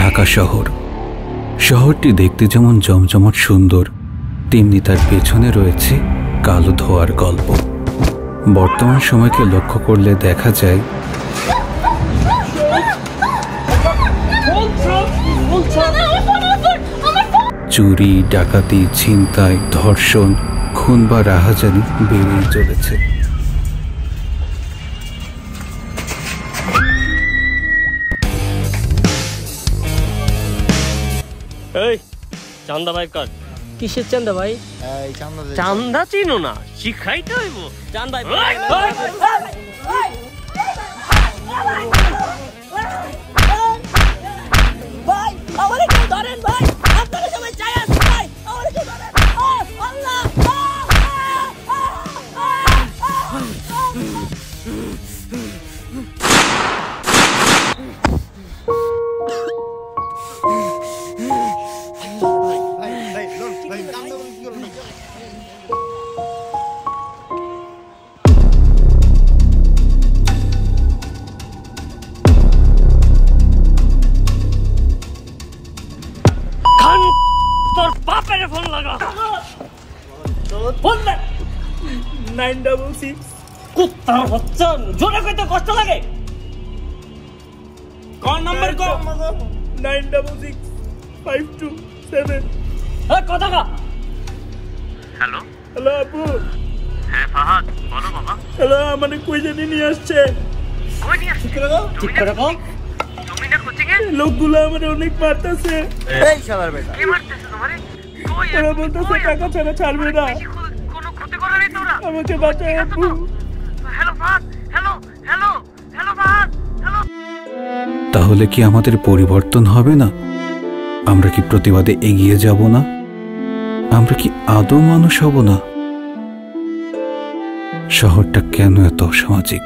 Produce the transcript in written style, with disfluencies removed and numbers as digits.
ঢাকা শহর। শহরটি দেখতে যেমন জমজমাট সুন্দর, তেমনি তার পেছনে রয়েছে কালো ধোঁয়ার গল্প। বর্তমান সময়কে লক্ষ্য করলে দেখা যায় চুরি, ডাকাতি, ছিনতাই, ধর্ষণ, খুন বা রাহাজানি বেড়েই চলেছে। এই চান্দা ভাই কাট। কিসের চান্দা ভাই? চান্দা চিনো না, শিখাইতে হইব। চান্দা ভাই আমারে কেউ ধরেন ভাই, আপনারা সবাই চাই আছেন ভাই, আমারে কেউ ধরেন। আল্লাহ তোর বাপের ফোন লাগা। ফোন দে 966। কুত্তার বাচ্চা, জোরে কইতে কষ্ট লাগে। কোন নাম্বার কো? 9665227। কথা কা। হ্যালো হ্যালো আপু। হ্যাঁ ফাহাদ, বলো বাবা। হ্যালো, মানে কই জানি নিয়ে আসছে। কই নিয়ে আসছে? ঠিক করে কও। তুমি না কোচিং এ? লোকগুলো আমারে অনেক মারতেছে। এই শালার বেটা, কে মারতেছে তোমারে? কই? ওরা বলতেছে টাকা ছাড়া ছাড়বে না। কোনো ক্ষতি করারই তোরা। আমাকে বাঁচাও আপু। Hello Fahad, hello hello hello Fahad, hello. তাহলে কি আমাদের পরিবর্তন হবে না? আমরা কি প্রতিবাদে এগিয়ে যাব না? আমরা কি আদৌ মানুষ হব না? শহরটা কেন এত অসামাজিক?